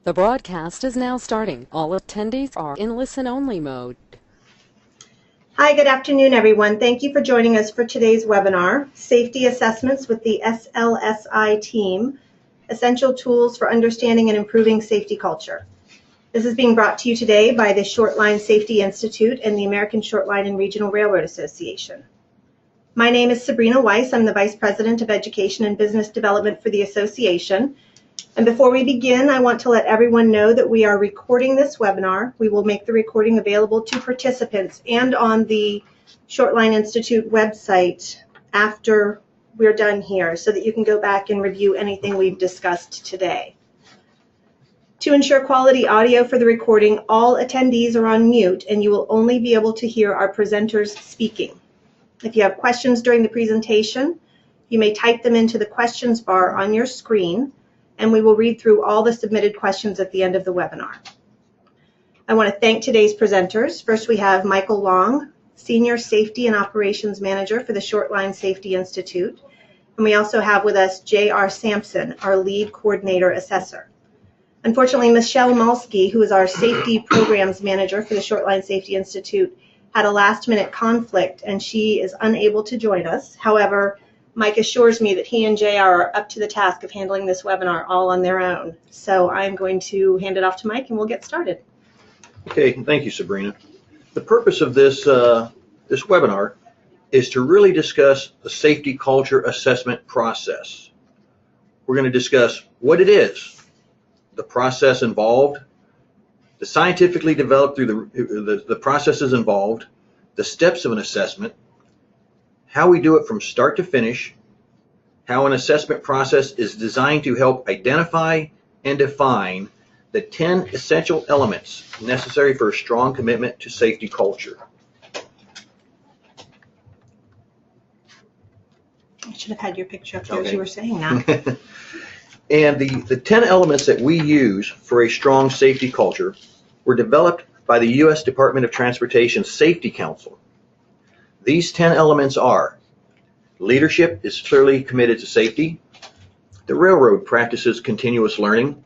The broadcast is now starting. All attendees are in listen-only mode. Hi, good afternoon, everyone. Thank you for joining us for today's webinar, Safety Assessments with the SLSI team, Essential Tools for Understanding and Improving Safety Culture. This is being brought to you today by the Short Line Safety Institute and the American Short Line and Regional Railroad Association. My name is Sabrina Weiss. I'm the Vice President of Education and Business Development for the Association. And before we begin, I want to let everyone know that we are recording this webinar. We will make the recording available to participants and on the Short Line Institute website after we're done here so that you can go back and review anything we've discussed today. To ensure quality audio for the recording, all attendees are on mute and you will only be able to hear our presenters speaking. If you have questions during the presentation, you may type them into the questions bar on your screen, and we will read through all the submitted questions at the end of the webinar. I want to thank today's presenters. First, we have Michael Long, Senior Safety and Operations Manager for the Short Line Safety Institute. And we also have with us J.R. Sampson, our Lead Coordinator Assessor. Unfortunately, Michelle Malsky, who is our Safety Programs Manager for the Short Line Safety Institute, had a last-minute conflict, and she is unable to join us. However, Mike assures me that he and JR are up to the task of handling this webinar all on their own. So I'm going to hand it off to Mike and we'll get started. Okay, thank you, Sabrina. The purpose of this webinar is to really discuss the safety culture assessment process. We're going to discuss what it is, the process involved, the scientifically developed through the processes involved, the steps of an assessment, how we do it from start to finish, how an assessment process is designed to help identify and define the 10 essential elements necessary for a strong commitment to safety culture. I should have had your picture up there as you were saying that. And the 10 elements that we use for a strong safety culture were developed by the U.S. Department of Transportation Safety Council. These 10 elements are: leadership is clearly committed to safety. The railroad practices continuous learning.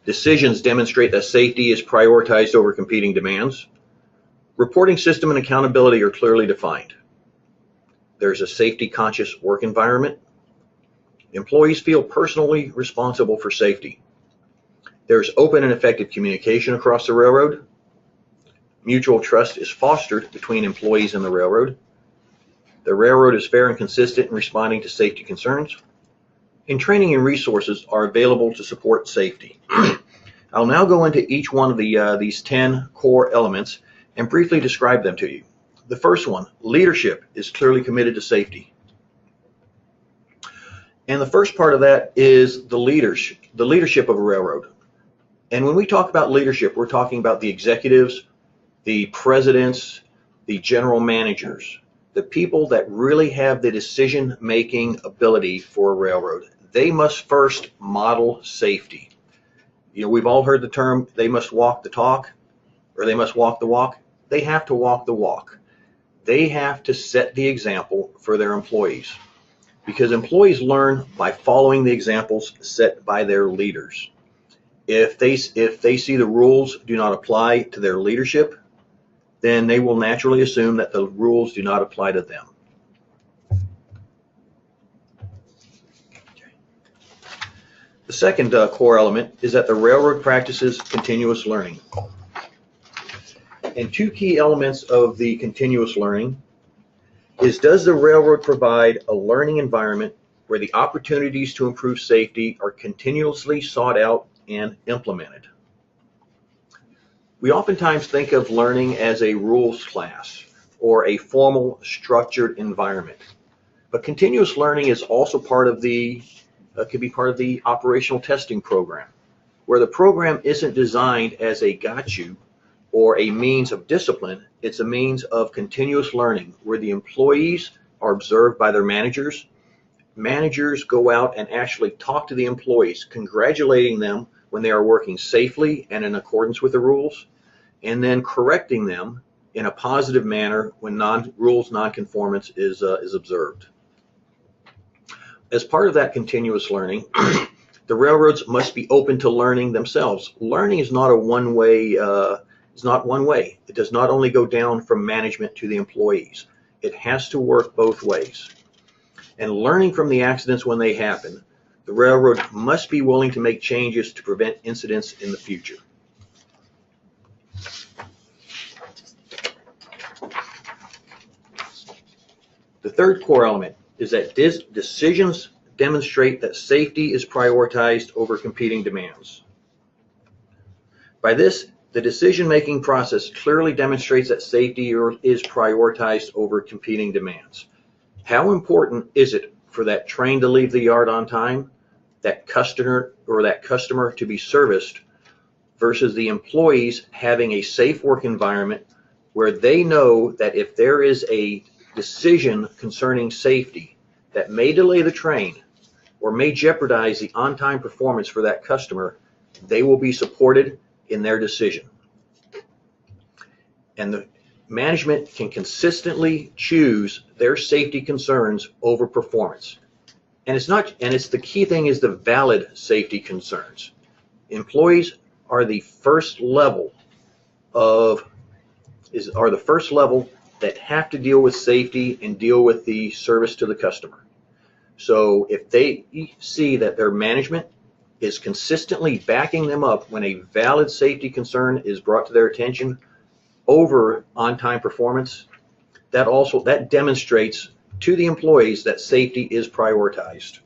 Decisions demonstrate that safety is prioritized over competing demands. Reporting system and accountability are clearly defined. There's a safety-conscious work environment. Employees feel personally responsible for safety. There's open and effective communication across the railroad. Mutual trust is fostered between employees and the railroad. The railroad is fair and consistent in responding to safety concerns. And training and resources are available to support safety. I'll now go into each one of these 10 core elements and briefly describe them to you. The first one, leadership is clearly committed to safety. And the first part of that is the leadership of a railroad. And when we talk about leadership, we're talking about the executives, the presidents, the general managers, the people that really have the decision-making ability for a railroad. They must first model safety. You know, we've all heard the term, they must walk the talk, or they must walk the walk. They have to walk the walk. They have to set the example for their employees, because employees learn by following the examples set by their leaders. If they see the rules do not apply to their leadership, then they will naturally assume that the rules do not apply to them. The second core element is that the railroad practices continuous learning. And two key elements of the continuous learning is, does the railroad provide a learning environment where the opportunities to improve safety are continuously sought out and implemented? We oftentimes think of learning as a rules class or a formal structured environment, but continuous learning is also part of could be part of the operational testing program, where the program isn't designed as a got-you or a means of discipline. It's a means of continuous learning where the employees are observed by their managers. Managers go out and actually talk to the employees, congratulating them when they are working safely and in accordance with the rules, and then correcting them in a positive manner when rules non-conformance is observed. As part of that continuous learning, The railroads must be open to learning themselves. Learning is not a one-way. It's not one way. It does not only go down from management to the employees. It has to work both ways. And learning from the accidents when they happen, the railroad must be willing to make changes to prevent incidents in the future. The third core element is that decisions demonstrate that safety is prioritized over competing demands. By this, the decision-making process clearly demonstrates that safety is prioritized over competing demands. How important is it for that train to leave the yard on time, that customer to be serviced, versus the employees having a safe work environment where they know that if there is a decision concerning safety that may delay the train or may jeopardize the on-time performance for that customer, they will be supported in their decision. And the management can consistently choose their safety concerns over performance. And it's the key thing is the valid safety concerns. Employees are the first level that have to deal with safety and deal with the service to the customer. So if they see that their management is consistently backing them up when a valid safety concern is brought to their attention over on-time performance, that demonstrates to the employees that safety is prioritized.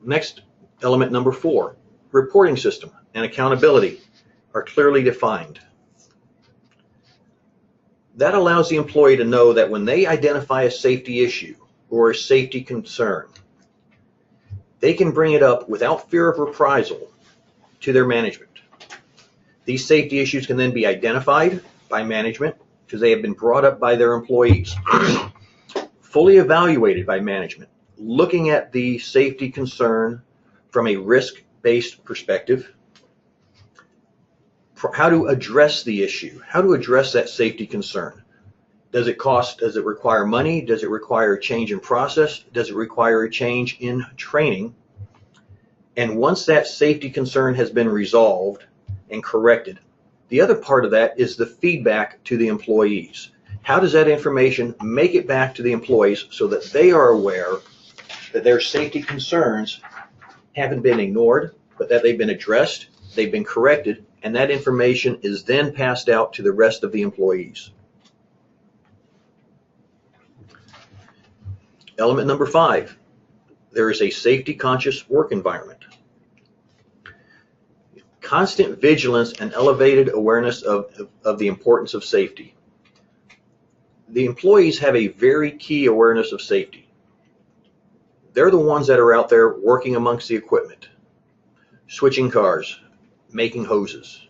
Next, element number 4, reporting system and accountability are clearly defined. That allows the employee to know that when they identify a safety issue or a safety concern, they can bring it up without fear of reprisal to their management. These safety issues can then be identified by management because they have been brought up by their employees, fully evaluated by management, looking at the safety concern from a risk-based perspective, how to address the issue, how to address that safety concern. Does it require money? Does it require a change in process? Does it require a change in training? And once that safety concern has been resolved and corrected, the other part of that is the feedback to the employees. How does that information make it back to the employees so that they are aware that their safety concerns haven't been ignored, but that they've been addressed, they've been corrected, and that information is then passed out to the rest of the employees. Element number 5, there is a safety-conscious work environment. Constant vigilance and elevated awareness of the importance of safety. The employees have a very key awareness of safety. They're the ones that are out there working amongst the equipment, switching cars, making hoses,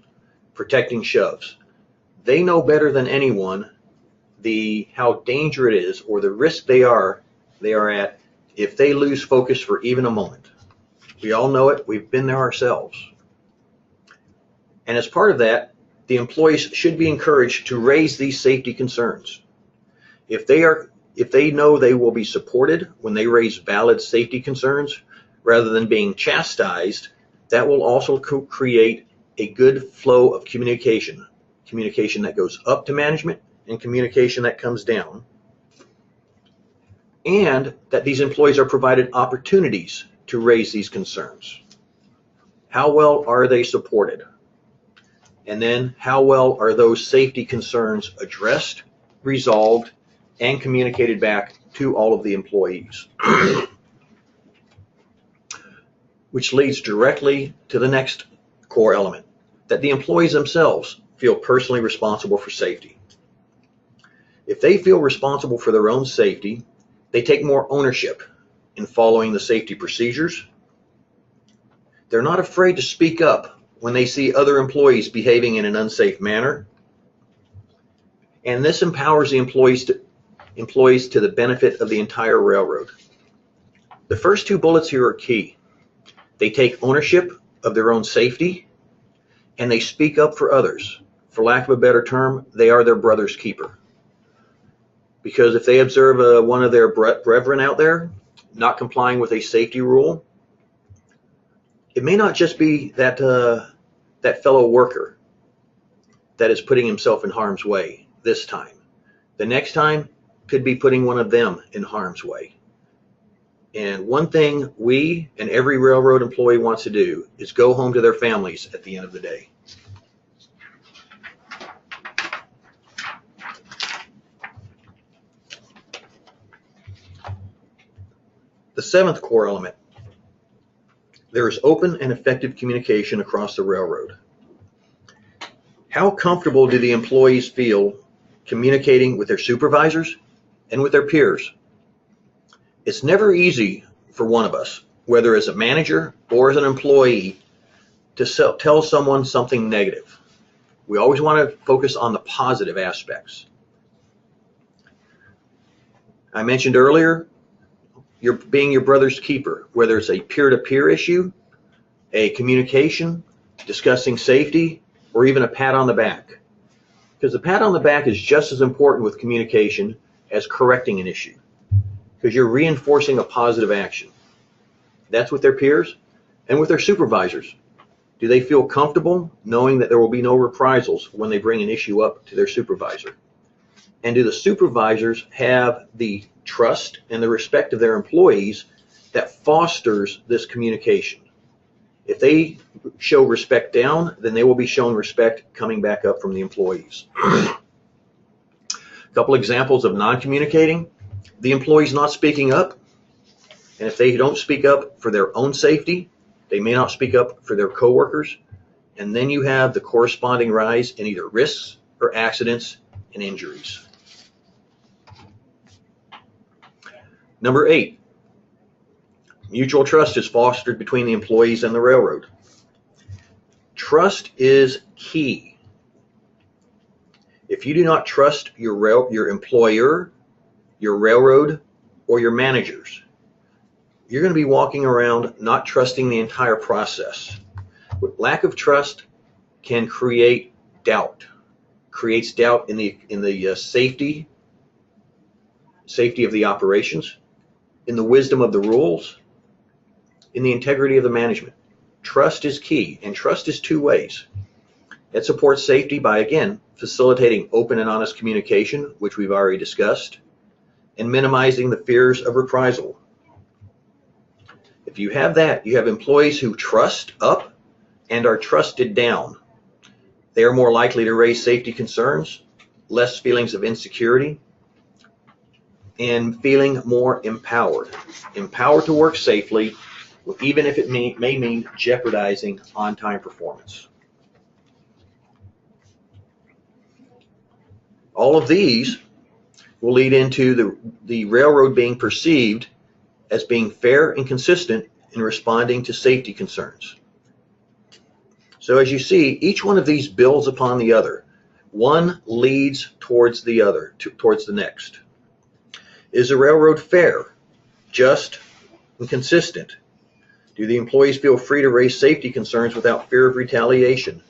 protecting shoves. They know better than anyone how dangerous it is or the risk they are at if they lose focus for even a moment. We all know it. We've been there ourselves. And as part of that, the employees should be encouraged to raise these safety concerns. If they know they will be supported when they raise valid safety concerns, rather than being chastised, that will also create a good flow of communication that goes up to management and communication that comes down, and that these employees are provided opportunities to raise these concerns. How well are they supported? And then how well are those safety concerns addressed, resolved, and communicated back to all of the employees? Which leads directly to the next core element, that the employees themselves feel personally responsible for safety. If they feel responsible for their own safety, they take more ownership in following the safety procedures. They're not afraid to speak up when they see other employees behaving in an unsafe manner. And this empowers the employees to the benefit of the entire railroad. The first 2 bullets here are key. They take ownership of their own safety, and they speak up for others. For lack of a better term, they are their brother's keeper. Because if they observe one of their brethren out there not complying with a safety rule, it may not just be that that fellow worker that is putting himself in harm's way this time. The next time could be putting one of them in harm's way. And one thing we and every railroad employee wants to do is go home to their families at the end of the day. The seventh core element: there is open and effective communication across the railroad. How comfortable do the employees feel communicating with their supervisors and with their peers? It's never easy for one of us, whether as a manager or as an employee, to tell someone something negative. We always want to focus on the positive aspects. I mentioned earlier, you're being your brother's keeper, whether it's a peer-to-peer issue, a communication, discussing safety, or even a pat on the back. Because the pat on the back is just as important with communication as correcting an issue, because you're reinforcing a positive action. That's with their peers and with their supervisors. Do they feel comfortable knowing that there will be no reprisals when they bring an issue up to their supervisor? And do the supervisors have the trust and the respect of their employees that fosters this communication? If they show respect down, then they will be shown respect coming back up from the employees. A couple examples of non-communicating: the employees not speaking up. And if they don't speak up for their own safety, they may not speak up for their coworkers. And then you have the corresponding rise in either risks or accidents and injuries. Number 8, mutual trust is fostered between the employees and the railroad. Trust is key. If you do not trust your employer, your railroad, or your managers, you're going to be walking around not trusting the entire process. Lack of trust can create doubt. Creates doubt in the safety of the operations, in the wisdom of the rules, in the integrity of the management. Trust is key, and trust is two ways. It supports safety by, again, facilitating open and honest communication, which we've already discussed, and minimizing the fears of reprisal. If you have that, you have employees who trust up and are trusted down. They are more likely to raise safety concerns, less feelings of insecurity, and feeling more empowered. Empowered to work safely, even if it may mean jeopardizing on-time performance. All of these will lead into the railroad being perceived as being fair and consistent in responding to safety concerns. So as you see, each one of these builds upon the other. One leads towards the other, towards the next. Is the railroad fair, just, and consistent? Do the employees feel free to raise safety concerns without fear of retaliation?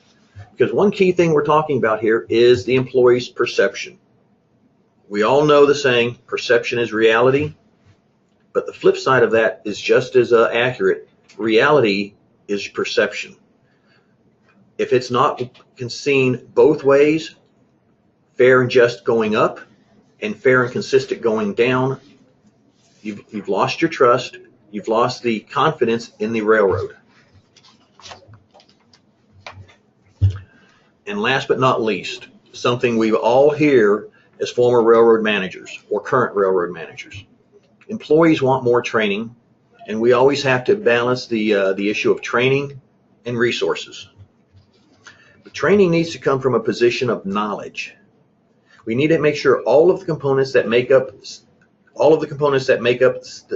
Because one key thing we're talking about here is the employee's perception. We all know the saying, perception is reality, but the flip side of that is just as accurate. Reality is perception. If it's not seen both ways, fair and just going up and fair and consistent going down, you've lost your trust, you've lost the confidence in the railroad. And last but not least, something we all hear as former railroad managers or current railroad managers. Employees want more training, and we always have to balance the issue of training and resources. But training needs to come from a position of knowledge. We need to make sure all of the components that make up the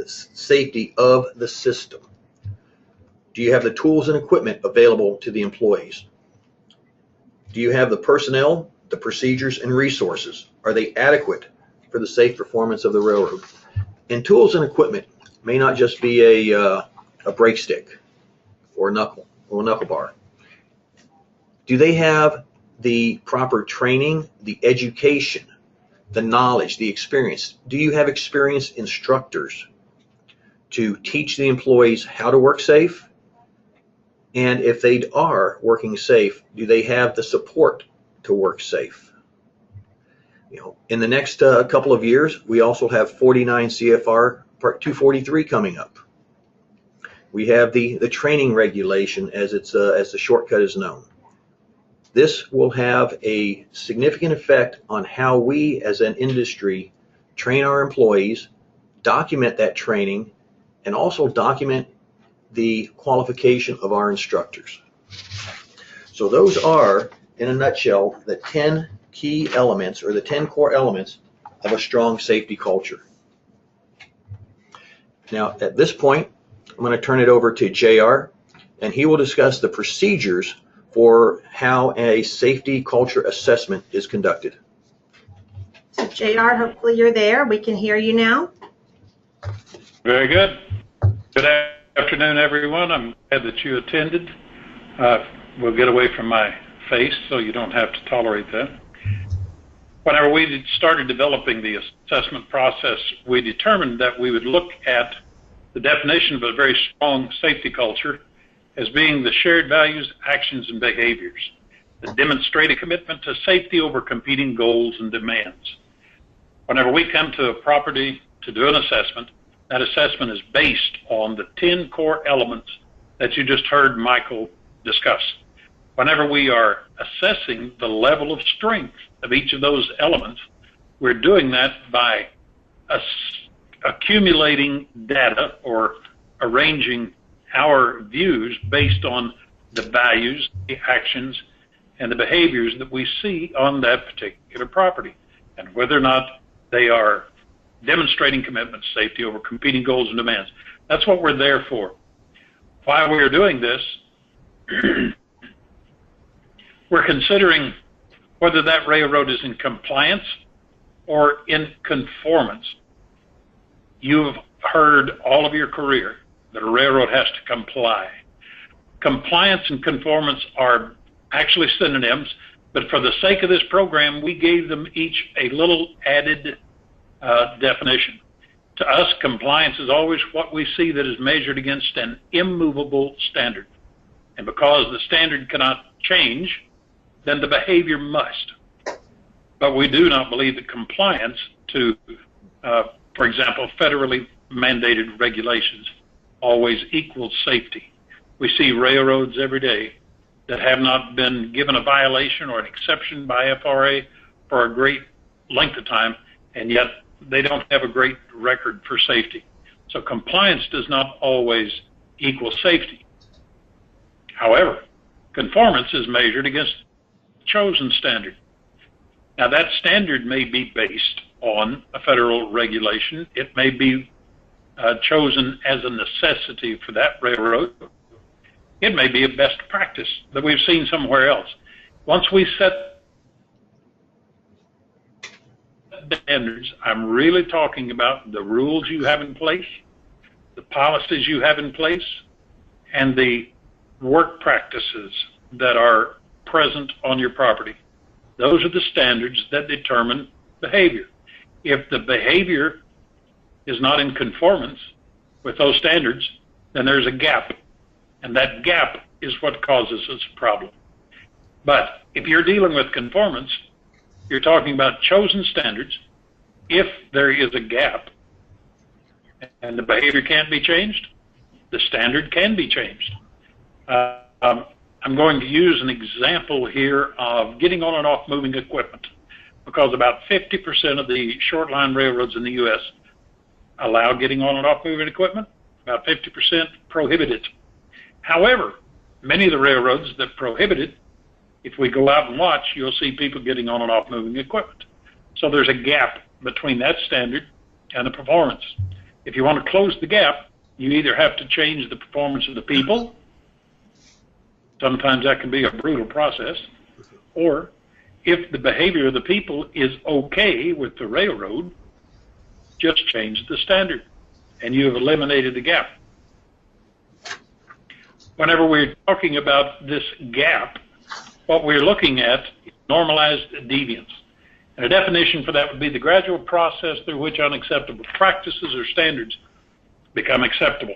safety of the system. Do you have the tools and equipment available to the employees? Do you have the personnel, the procedures, and resources? Are they adequate for the safe performance of the railroad? And tools and equipment may not just be a brake stick or a knuckle bar. Do they have the proper training, the education the knowledge, the experience. Do you have experienced instructors to teach the employees how to work safe? And if they are working safe, do they have the support to work safe? In the next couple of years, we also have 49 CFR Part 243 coming up. We have the training regulation, as the shortcut is known. This will have a significant effect on how we as an industry train our employees, document that training, and also document the qualification of our instructors. So those are, in a nutshell, the 10 key elements, or the 10 core elements of a strong safety culture. Now, at this point, I'm going to turn it over to JR, and he will discuss the procedures for how a safety culture assessment is conducted. So JR, hopefully you're there. We can hear you now. Very good. Good afternoon, everyone. I'm glad that you attended. We'll get away from my face so you don't have to tolerate that. Whenever we started developing the assessment process, we determined that we would look at the definition of a very strong safety culture as being the shared values, actions, and behaviors that demonstrate a commitment to safety over competing goals and demands. Whenever we come to a property to do an assessment, that assessment is based on the 10 core elements that you just heard Michael discuss. Whenever we are assessing the level of strength of each of those elements, we're doing that by accumulating data or arranging our views based on the values, the actions, and the behaviors that we see on that particular property, and whether or not they are demonstrating commitment to safety over competing goals and demands. That's what we're there for. While we're doing this, we're considering whether that railroad is in compliance or in conformance. You've heard all of your career that a railroad has to comply. Compliance and conformance are actually synonyms, but for the sake of this program, we gave them each a little added definition. To us, compliance is always what we see that is measured against an immovable standard. And because the standard cannot change, then the behavior must. But we do not believe that compliance to, for example, federally mandated regulations always equals safety. We see railroads every day that have not been given a violation or an exception by FRA for a great length of time, and yet they don't have a great record for safety. So compliance does not always equal safety. However, conformance is measured against a chosen standard. Now that standard may be based on a federal regulation. It may be chosen as a necessity for that railroad. It may be a best practice that we've seen somewhere else. Once we set standards, I'm really talking about the rules you have in place, the policies you have in place, and the work practices that are present on your property. Those are the standards that determine behavior. If the behavior is not in conformance with those standards, then there's a gap, and that gap is what causes us a problem. But if you're dealing with conformance, you're talking about chosen standards. If there is a gap and the behavior can't be changed, the standard can be changed. I'm going to use an example here of getting on and off moving equipment, because about 50% of the short line railroads in the U.S. allow getting on and off moving equipment. About 50% prohibit it. However, many of the railroads that prohibit it, if we go out and watch, you'll see people getting on and off moving equipment. So there's a gap between that standard and the performance. If you want to close the gap, you either have to change the performance of the people. Sometimes that can be a brutal process. Or if the behavior of the people is okay with the railroad, just change the standard and you have eliminated the gap. Whenever we're talking about this gap, what we're looking at is normalized deviance. And a definition for that would be the gradual process through which unacceptable practices or standards become acceptable.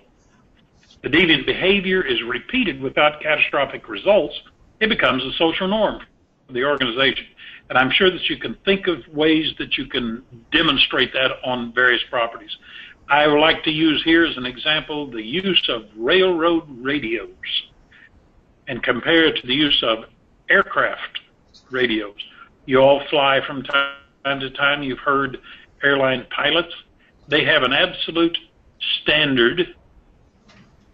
The deviant behavior is repeated without catastrophic results. It becomes a social norm for the organization. And I'm sure that you can think of ways that you can demonstrate that on various properties. I would like to use here as an example the use of railroad radios and compare it to the use of aircraft radios. You all fly from time to time. You've heard airline pilots. They have an absolute standard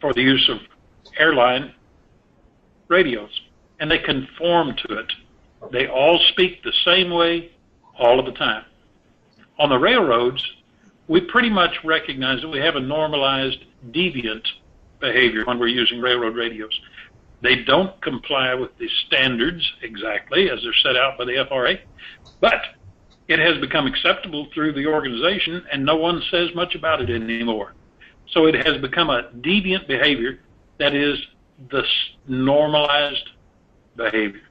for the use of airline radios, and they conform to it. They all speak the same way all of the time. On the railroads, we pretty much recognize that we have a normalized deviant behavior when we're using railroad radios. They don't comply with the standards exactly as they're set out by the FRA, but it has become acceptable through the organization and no one says much about it anymore. So it has become a deviant behavior that is the normalized behavior.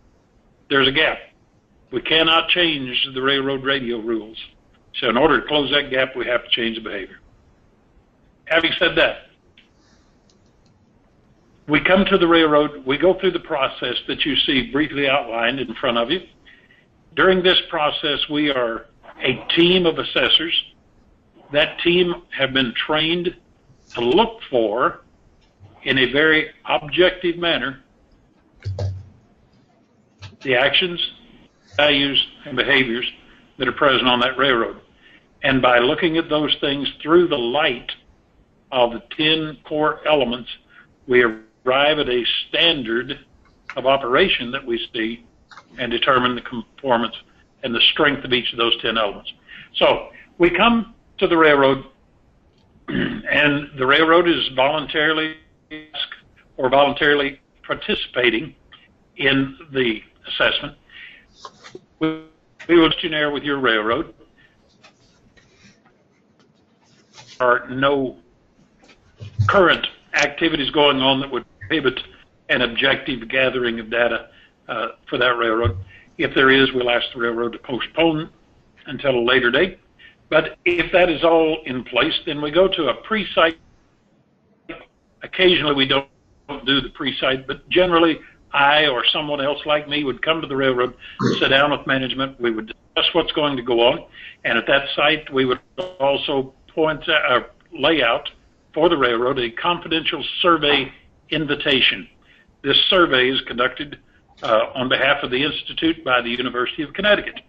There's a gap. We cannot change the railroad radio rules. So in order to close that gap, we have to change the behavior. Having said that, we come to the railroad, we go through the process that you see briefly outlined in front of you. During this process, we are a team of assessors. That team have been trained to look for, in a very objective manner, the actions, values, and behaviors that are present on that railroad. And by looking at those things through the light of the 10 core elements, we arrive at a standard of operation that we see and determine the conformance and the strength of each of those 10 elements. So we come to the railroad, and the railroad is voluntarily or voluntarily participating in the assessment. We will questionnaire with your railroad. There are no current activities going on that would prohibit an objective gathering of data for that railroad. If there is, we'll ask the railroad to postpone until a later date. But if that is all in place, then we go to a pre-site. Occasionally we don't do the pre-site, but generally I or someone else like me would come to the railroad, sit down with management, we would discuss what's going to go on, and at that site we would also lay out for the railroad a confidential survey invitation. This survey is conducted on behalf of the Institute by the University of Connecticut.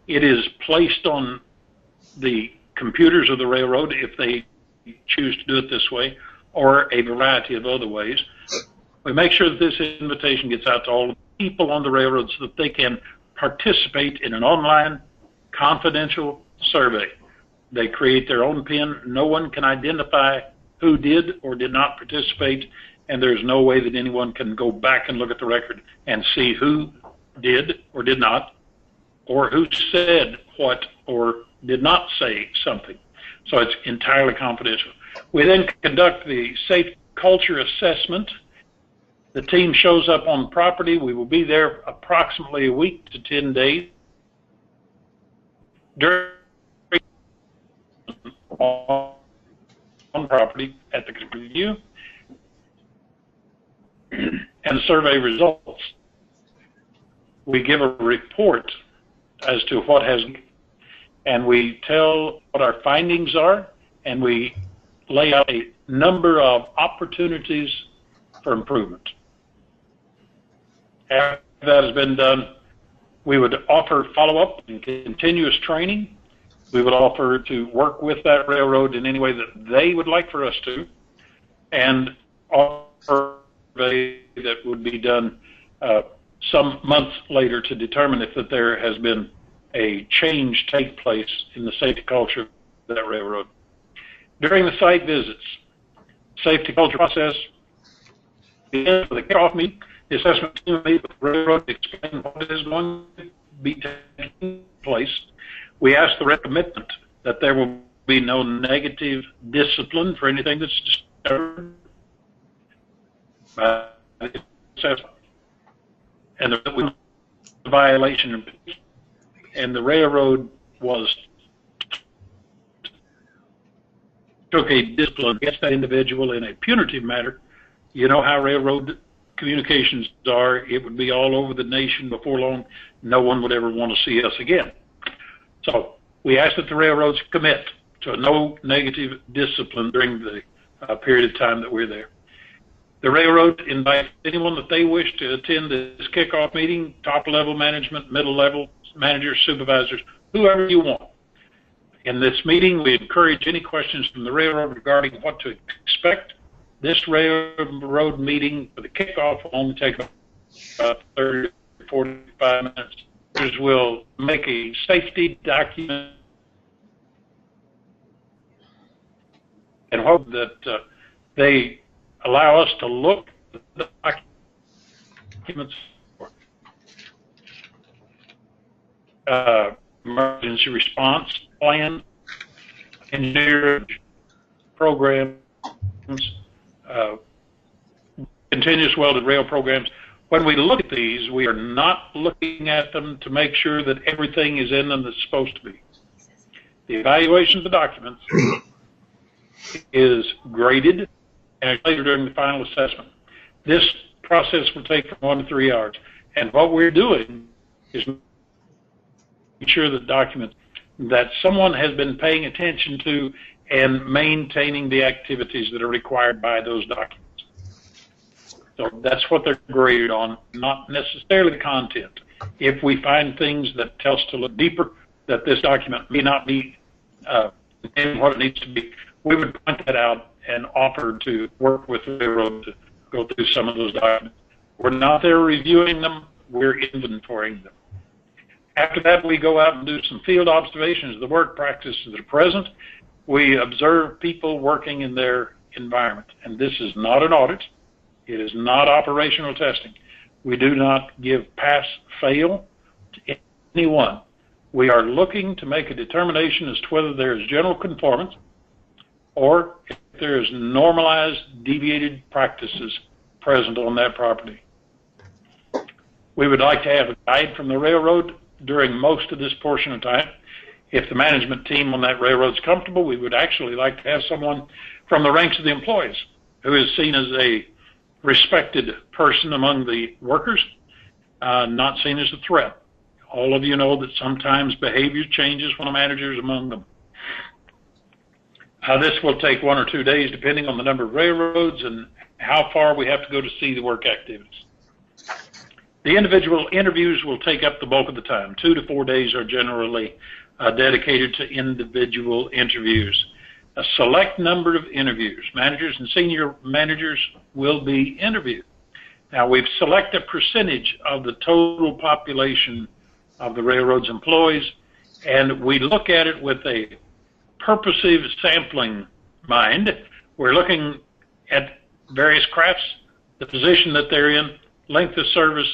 It is placed on the computers of the railroad if they choose to do it this way, or a variety of other ways. We make sure that this invitation gets out to all the people on the railroad so that they can participate in an online confidential survey. They create their own PIN. No one can identify who did or did not participate, and there's no way that anyone can go back and look at the record and see who did or did not, or who said what or did not say something. So it's entirely confidential. We then conduct the safety culture assessment. The team shows up on the property. We will be there approximately a week to 10 days. During on property at the review and the survey results, we give a report as to what has, and we tell what our findings are, and we lay out a number of opportunities for improvement. After that has been done, we would offer follow-up and continuous training. We would offer to work with that railroad in any way that they would like for us to, and offer a survey that would be done some months later to determine if that there has been a change take place in the safety culture of that railroad. During the site visits, safety culture process, the kickoff meeting, the assessment team meet with the railroad to explain what is going to be taking place. We ask the commitment that there will be no negative discipline for anything that's disturbed by the assessment, and the violation and the railroad took a discipline against that individual in a punitive matter, you know how railroad communications are. It would be all over the nation before long. No one would ever want to see us again. So we ask that the railroads commit to no negative discipline during the period of time that we're there. The railroad invites anyone that they wish to attend this kickoff meeting, top-level management, middle-level managers, supervisors, whoever you want. In this meeting, we encourage any questions from the railroad regarding what to expect. This railroad meeting for the kickoff will only take about 30 to 45 minutes. We'll make a safety document and hope that they allow us to look at the documents for emergency response plan, engineering programs, continuous welded rail programs. When we look at these, we are not looking at them to make sure that everything is in them that's supposed to be. The evaluation of the documents is graded and later during the final assessment. This process will take from 1 to 3 hours. And what we're doing is making sure the documents that someone has been paying attention to and maintaining the activities that are required by those documents. So that's what they're graded on, not necessarily the content. If we find things that tell us to look deeper, that this document may not be in what it needs to be, we would point that out and offer to work with the railroad to go through some of those documents. We're not there reviewing them, we're inventorying them. After that, we go out and do some field observations of the work practices that are present. We observe people working in their environment, and this is not an audit. It is not operational testing. We do not give pass-fail to anyone. We are looking to make a determination as to whether there is general conformance or if there is normalized deviated practices present on that property. We would like to have a guide from the railroad during most of this portion of time. If the management team on that railroad is comfortable, we would actually like to have someone from the ranks of the employees who is seen as a respected person among the workers, not seen as a threat. All of you know that sometimes behavior changes when a manager is among them. This will take 1 or 2 days depending on the number of railroads and how far we have to go to see the work activities. The individual interviews will take up the bulk of the time. 2 to 4 days are generally dedicated to individual interviews. A select number of interviews. Managers and senior managers will be interviewed. Now, we've selected a percentage of the total population of the railroad's employees, and we look at it with a purposive sampling mind. We're looking at various crafts, the position that they're in, length of service,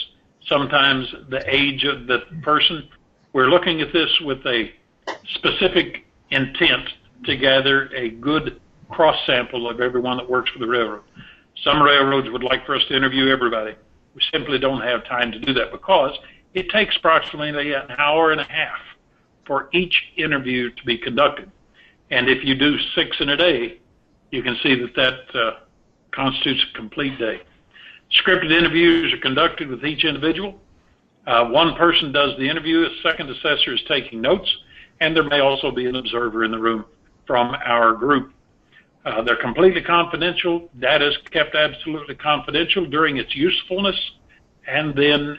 sometimes the age of the person. We're looking at this with a specific intent to gather a good cross-sample of everyone that works for the railroad. Some railroads would like for us to interview everybody. We simply don't have time to do that because it takes approximately an hour and a half for each interview to be conducted. And if you do 6 in a day, you can see that that constitutes a complete day. Scripted interviews are conducted with each individual. One person does the interview, a second assessor is taking notes, and there may also be an observer in the room from our group. They're completely confidential. Data is kept absolutely confidential during its usefulness, and then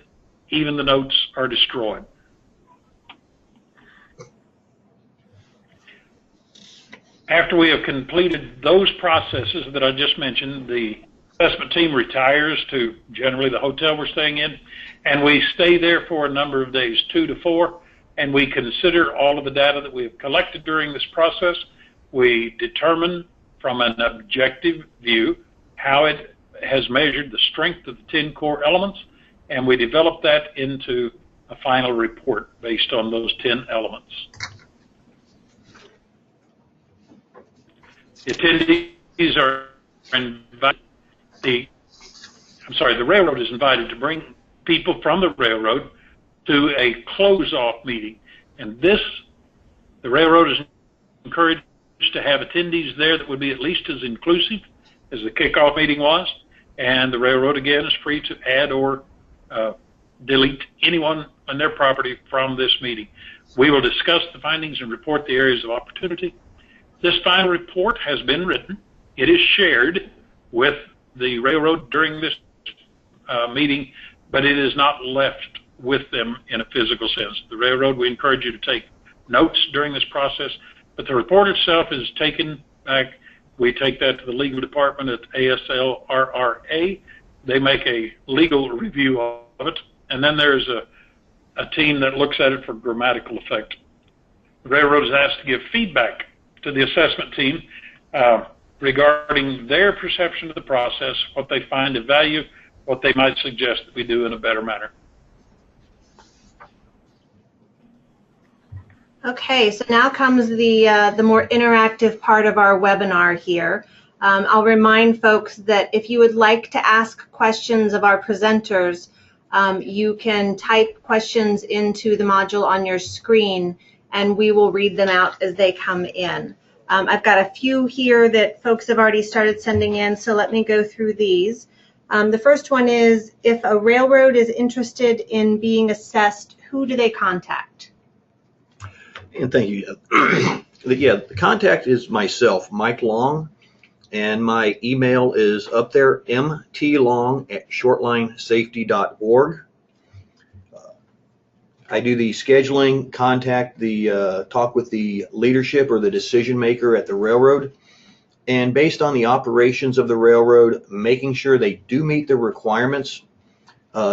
even the notes are destroyed. After we have completed those processes that I just mentioned, the assessment team retires to generally the hotel we're staying in, and we stay there for a number of days, 2 to 4, and we consider all of the data that we have collected during this process. We determine from an objective view how it has measured the strength of the 10 core elements, and we develop that into a final report based on those 10 elements. The attendees are invited, the railroad is invited to bring people from the railroad to a close-off meeting. And the railroad is encouraged to have attendees there that would be at least as inclusive as the kickoff meeting was. And the railroad, again, is free to add or delete anyone on their property from this meeting. We will discuss the findings and report the areas of opportunity. This final report has been written. It is shared with the railroad during this meeting, but it is not left with them in a physical sense. The railroad, we encourage you to take notes during this process, but the report itself is taken back. We take that to the legal department at ASLRRA. They make a legal review of it, and then there's a team that looks at it for grammatical effect. The railroad is asked to give feedback to the assessment team regarding their perception of the process, what they find of value, what they might suggest that we do in a better manner. Okay, so now comes the more interactive part of our webinar here. I'll remind folks that if you would like to ask questions of our presenters, you can type questions into the module on your screen and we will read them out as they come in. I've got a few here that folks have already started sending in, so let me go through these. The first one is, if a railroad is interested in being assessed, who do they contact? And thank you. Yeah, the contact is myself, Mike Long, and my email is up there, mtlong@shortlinesafety.org. I do the scheduling, contact the, talk with the leadership or the decision maker at the railroad, and based on the operations of the railroad, making sure they do meet the requirements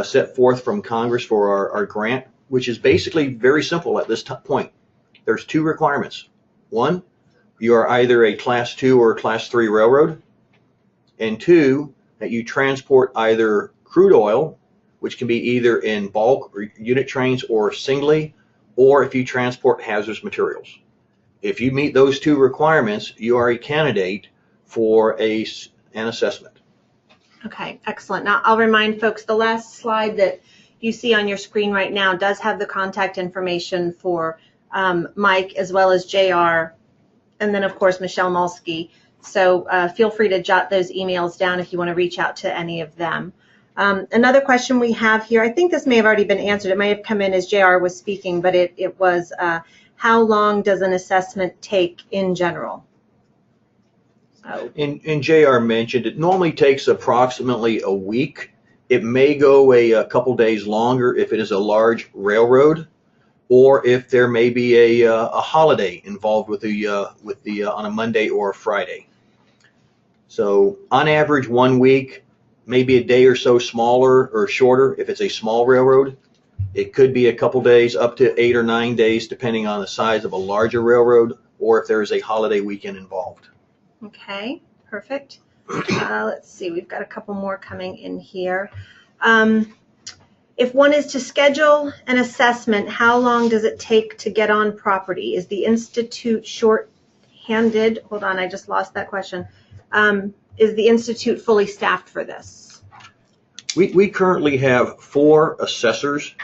set forth from Congress for our grant, which is basically very simple at this point. There's two requirements. One, you are either a Class 2 or Class 3 railroad, and two, that you transport either crude oil, which can be either in bulk or unit trains or singly, or if you transport hazardous materials. If you meet those two requirements, you are a candidate for an assessment. Okay, excellent. Now I'll remind folks, the last slide that you see on your screen right now does have the contact information for Mike as well as JR, and then of course Michelle Mulsky. So feel free to jot those emails down if you want to reach out to any of them. Another question we have here, I think this may have already been answered. It may have come in as JR was speaking, but it was, how long does an assessment take in general? So. And JR mentioned it normally takes approximately a week. It may go a couple days longer if it is a large railroad, or if there may be a holiday involved with the on a Monday or a Friday. So on average, 1 week, maybe a day or so smaller or shorter if it's a small railroad. It could be a couple days up to 8 or 9 days depending on the size of a larger railroad or if there is a holiday weekend involved. Okay, perfect. Let's see, we've got a couple more coming in here. If one is to schedule an assessment, how long does it take to get on property? Is the institute short-handed? Hold on, I just lost that question. Is the institute fully staffed for this? We currently have 4 assessors,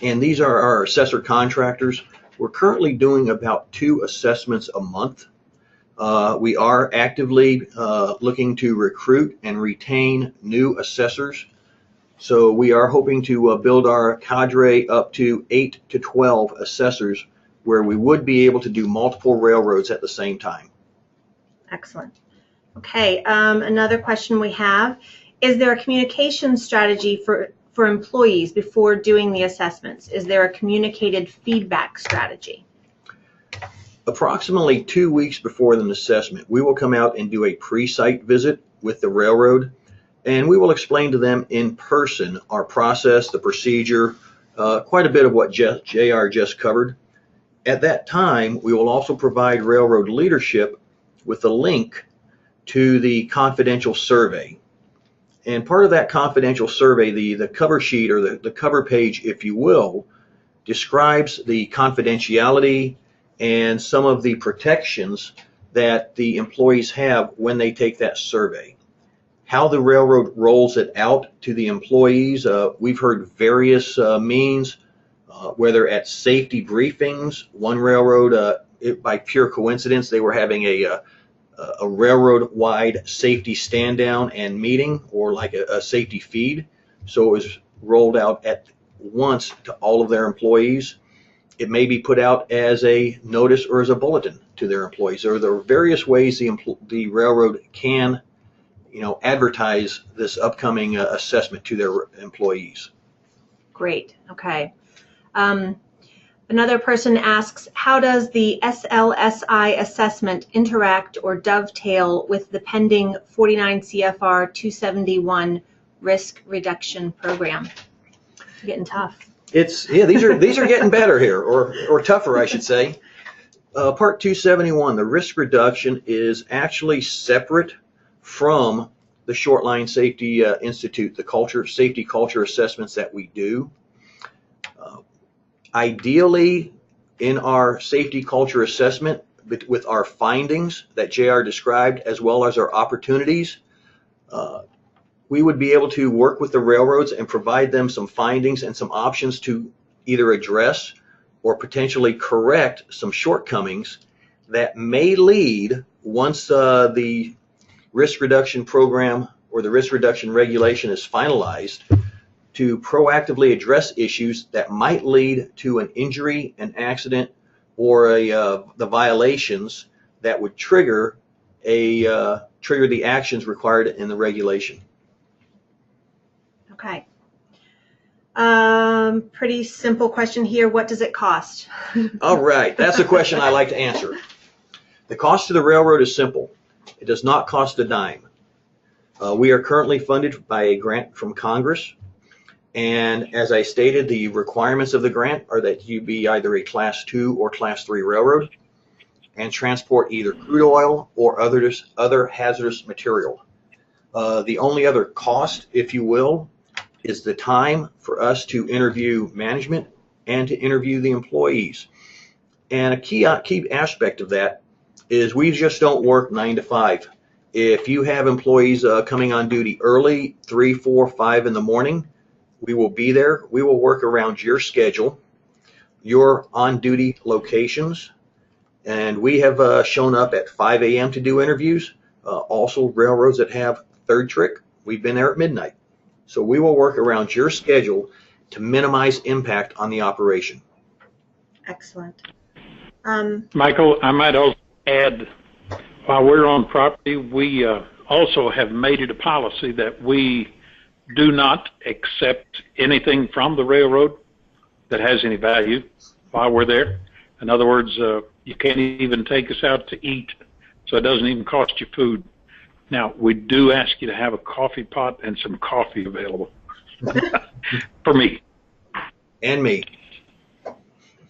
and these are our assessor contractors. We're currently doing about 2 assessments a month. We are actively looking to recruit and retain new assessors. So we are hoping to build our cadre up to 8 to 12 assessors where we would be able to do multiple railroads at the same time. Excellent. Okay, another question we have, is there a communication strategy for employees before doing the assessments? Is there a communicated feedback strategy? Approximately 2 weeks before an assessment, we will come out and do a pre-site visit with the railroad, and we will explain to them in person our process, the procedure, quite a bit of what JR just covered. At that time, we will also provide railroad leadership with a link to the confidential survey. And part of that confidential survey, the cover sheet or the cover page, if you will, describes the confidentiality and some of the protections that the employees have when they take that survey. How the railroad rolls it out to the employees, we've heard various means. whether at safety briefings. One railroad, by pure coincidence, they were having a railroad-wide safety stand-down and meeting, or like a safety feed. So it was rolled out at once to all of their employees. It may be put out as a notice or as a bulletin to their employees. There are various ways the railroad can, advertise this upcoming assessment to their employees. Great. Okay. Another person asks, how does the SLSI assessment interact or dovetail with the pending 49 CFR 271 risk reduction program? It's getting tough. These are getting better here, or tougher, I should say. Part 271, the risk reduction, is actually separate from the Short Line Safety Institute, the safety culture assessments that we do. Ideally, in our safety culture assessment, with our findings that JR described, as well as our opportunities, we would be able to work with the railroads and provide them some findings and some options to either address or potentially correct some shortcomings that may lead, once the risk reduction program or the risk reduction regulation is finalized, to proactively address issues that might lead to an injury, an accident, or the violations that would trigger the actions required in the regulation. Okay. Pretty simple question here. What does it cost? All right, that's a question I like to answer. The cost to the railroad is simple. It does not cost a dime. We are currently funded by a grant from Congress. And as I stated, the requirements of the grant are that you be either a Class 2 or Class 3 railroad and transport either crude oil or other hazardous material. The only other cost, if you will, is the time for us to interview management and to interview the employees. And a key aspect of that is we just don't work 9 to 5. If you have employees coming on duty early, 3, 4, 5 in the morning, we will be there. We will work around your schedule, your on-duty locations, and we have shown up at 5 a.m. to do interviews. Also, railroads that have third trick, we've been there at midnight. So we will work around your schedule to minimize impact on the operation. Excellent. Michael, I might also add, while we're on property, we also have made it a policy that we do not accept anything from the railroad that has any value while we're there. In other words, you can't even take us out to eat, so it doesn't even cost you food. Now, we do ask you to have a coffee pot and some coffee available for me. And me.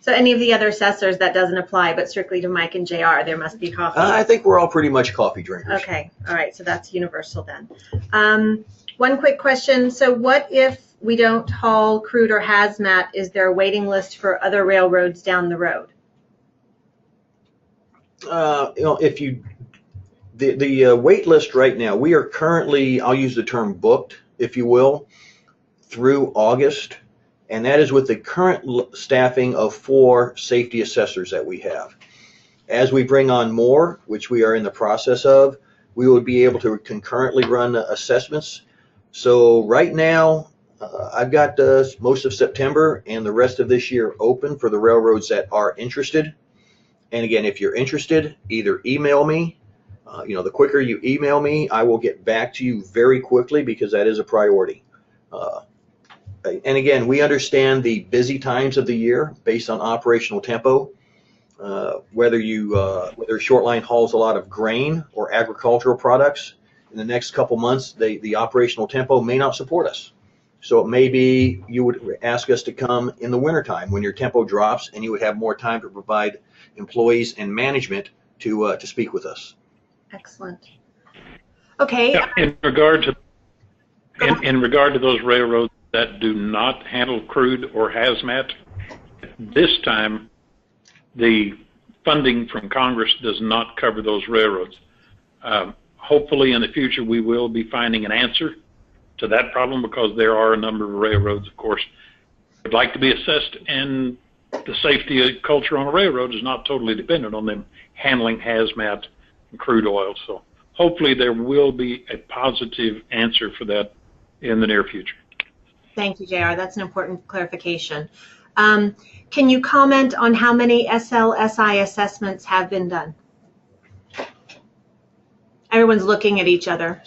So any of the other assessors, that doesn't apply, but strictly to Mike and JR, there must be coffee. I think we're all pretty much coffee drinkers. Okay. All right. So that's universal then. One quick question. So what if we don't haul crude or hazmat? Is there a waiting list for other railroads down the road? If you, the wait list right now, we are currently, I'll use the term booked, if you will, through August. And that is with the current staffing of 4 safety assessors that we have. As we bring on more, which we are in the process of, we will be able to concurrently run assessments. So right now, I've got most of September and the rest of this year open for the railroads that are interested. And again, if you're interested, either email me. The quicker you email me, I will get back to you very quickly because that is a priority. And again, we understand the busy times of the year based on operational tempo. Whether short line hauls a lot of grain or agricultural products, in the next couple months, the operational tempo may not support us. So it may be you would ask us to come in the wintertime when your tempo drops and you would have more time to provide employees and management to speak with us. Excellent. Okay. Yeah, in regard to those railroads that do not handle crude or hazmat, this time the funding from Congress does not cover those railroads. Hopefully in the future we will be finding an answer to that problem because there are a number of railroads, of course, would like to be assessed, and the safety culture on a railroad is not totally dependent on them handling hazmat and crude oil. So hopefully there will be a positive answer for that in the near future. Thank you, JR. That's an important clarification. Can you comment on how many SLSI assessments have been done? Everyone's looking at each other.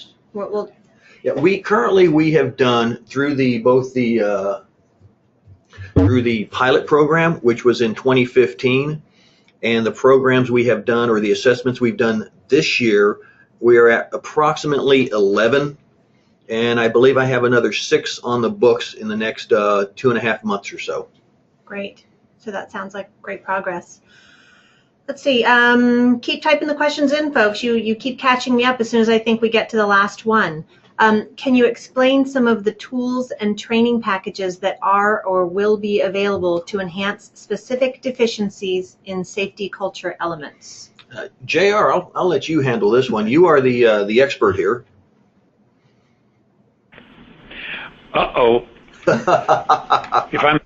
Yeah, we have done through the pilot program, which was in 2015, and the programs we have done, or the assessments we've done this year, we are at approximately 11, and I believe I have another 6 on the books in the next 2.5 months or so. Great. So that sounds like great progress. Let's see. Keep typing the questions in, folks. You keep catching me up as soon as I think we get to the last one. Can you explain some of the tools and training packages that are or will be available to enhance specific deficiencies in safety culture elements? JR, I'll let you handle this one. You are the expert here. Uh-oh. If I'm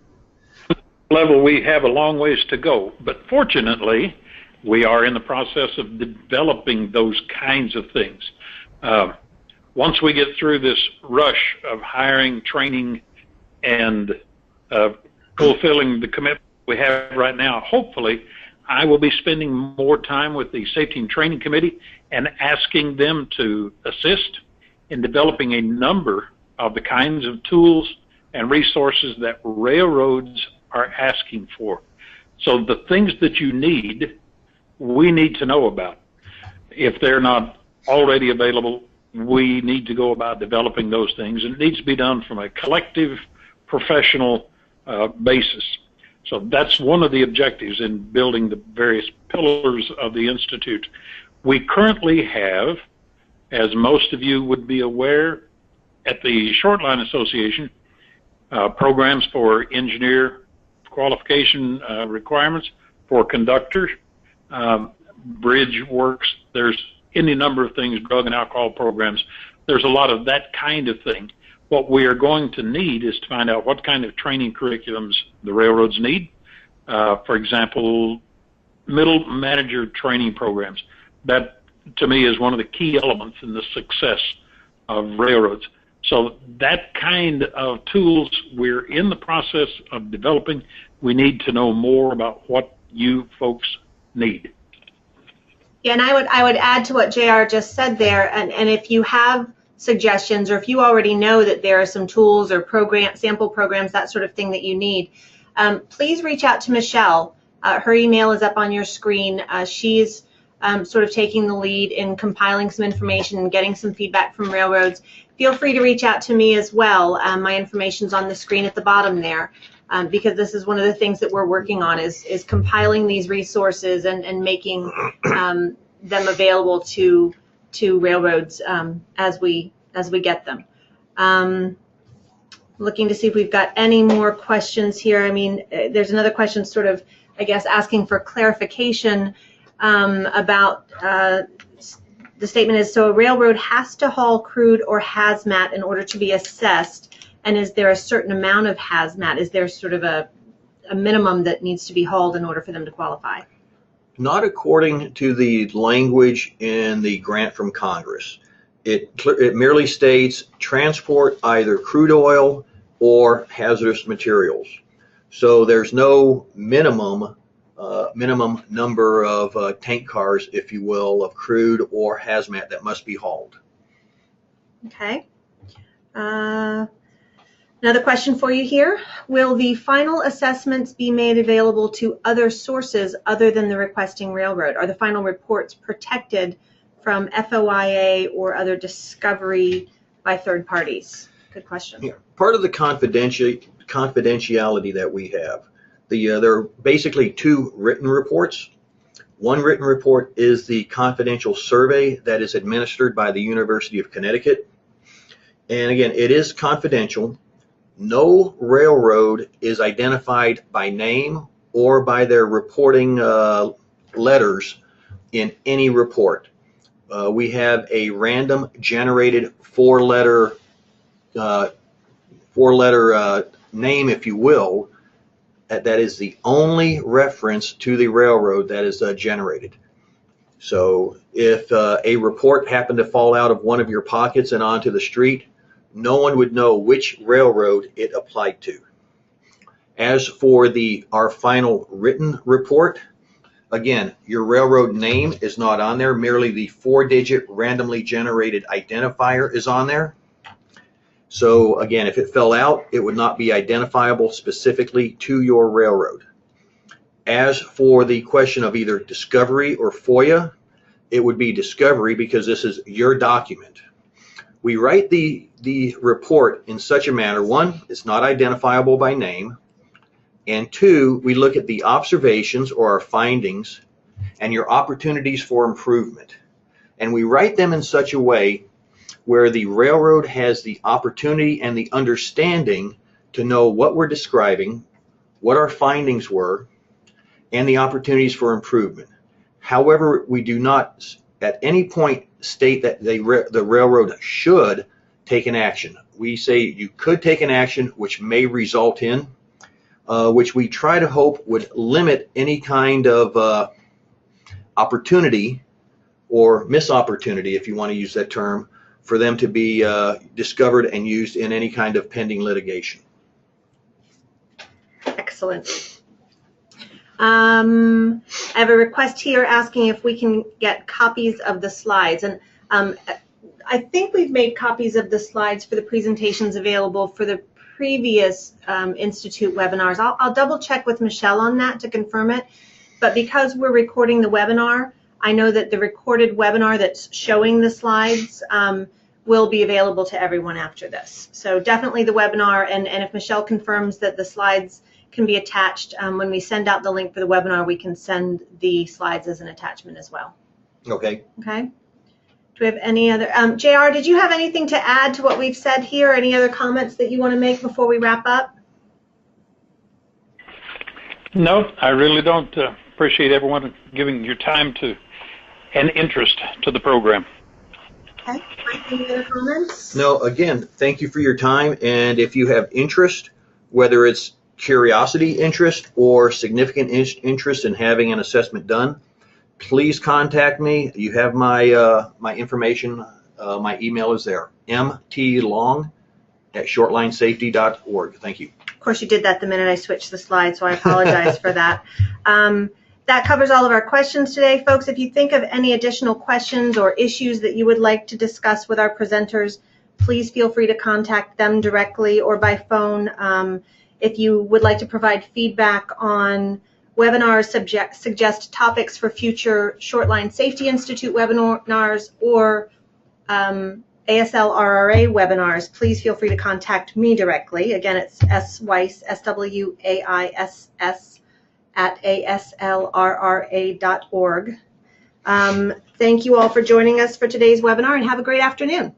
level, we have a long ways to go, but fortunately we are in the process of developing those kinds of things. Once we get through this rush of hiring, training, and fulfilling the commitment we have right now, hopefully I will be spending more time with the Safety and Training Committee and asking them to assist in developing a number of the kinds of tools and resources that railroads are asking for. So the things that you need, we need to know about. If they're not already available, we need to go about developing those things, and it needs to be done from a collective, professional basis. So that's one of the objectives in building the various pillars of the Institute. We currently have, as most of you would be aware, at the Short Line Association, programs for engineer qualification requirements, for conductors, bridge works. There's any number of things, drug and alcohol programs. There's a lot of that kind of thing. What we are going to need is to find out what kind of training curriculums the railroads need. For example, middle manager training programs. That, to me, is one of the key elements in the success of railroads. So that kind of tools we're in the process of developing. We need to know more about what you folks need. Yeah, and I would add to what JR just said there, and if you have suggestions, or if you already know that there are some tools or sample programs, that sort of thing that you need, please reach out to Michelle. Her email is up on your screen. She's sort of taking the lead in compiling some information and getting some feedback from railroads. Feel free to reach out to me as well. My information's on the screen at the bottom there, because this is one of the things that we're working on, is compiling these resources and making them available to railroads as we get them. Looking to see if we've got any more questions here. I mean, there's another question sort of, I guess, asking for clarification about the statement is, so a railroad has to haul crude or hazmat in order to be assessed, and is there a certain amount of hazmat? Is there sort of a minimum that needs to be hauled in order for them to qualify? Not according to the language in the grant from Congress. It merely states transport either crude oil or hazardous materials. So there's no minimum number of tank cars, if you will, of crude or hazmat that must be hauled. Okay. Another question for you here. Will the final assessments be made available to other sources other than the requesting railroad? Are the final reports protected from FOIA or other discovery by third parties? Good question. Yeah. Part of the confidentiality that we have, there are basically 2 written reports. One written report is the confidential survey that is administered by the University of Connecticut. And again, it is confidential. No railroad is identified by name or by their reporting letters in any report. We have a random generated four-letter name, if you will, that is the only reference to the railroad that is generated. So if a report happened to fall out of one of your pockets and onto the street, no one would know which railroad it applied to. As for our final written report, again, your railroad name is not on there, merely the 4-digit randomly generated identifier is on there. So again, if it fell out, it would not be identifiable specifically to your railroad. As for the question of either discovery or FOIA, it would be discovery because this is your document. We write the report in such a manner, one, it's not identifiable by name, and two, we look at the observations or our findings and your opportunities for improvement. And we write them in such a way where the railroad has the opportunity and the understanding to know what we're describing, what our findings were, and the opportunities for improvement. However, we do not at any point state that the railroad should take an action. We say you could take an action which may result in, which we try to hope would limit any kind of opportunity or misopportunity, if you want to use that term, for them to be discovered and used in any kind of pending litigation. Excellent. I have a request here asking if we can get copies of the slides. And I think we've made copies of the slides for the presentations available for the previous Institute webinars. I'll double check with Michelle on that to confirm it. But because we're recording the webinar, I know that the recorded webinar that's showing the slides will be available to everyone after this. So definitely the webinar, and if Michelle confirms that the slides can be attached, when we send out the link for the webinar, we can send the slides as an attachment as well. Okay. Okay. Do we have any other, JR, did you have anything to add to what we've said here? Any other comments that you want to make before we wrap up? No, I really don't. Appreciate everyone giving your time to and interest to the program. Okay. Any other comments? No, again, thank you for your time. And if you have interest, whether it's curiosity interest or significant interest in having an assessment done, please contact me. You have my my information. My email is there, mtlong@shortlinesafety.org. Thank you. Of course, you did that the minute I switched the slide, so I apologize for that. That covers all of our questions today, folks. If you think of any additional questions or issues that you would like to discuss with our presenters, please feel free to contact them directly or by phone. If you would like to provide feedback on webinars, suggest topics for future Shortline Safety Institute webinars or ASL-RRA webinars, please feel free to contact me directly. Again, it's swaiss, SWAISS, @aslrra.org. Thank you all for joining us for today's webinar, and have a great afternoon.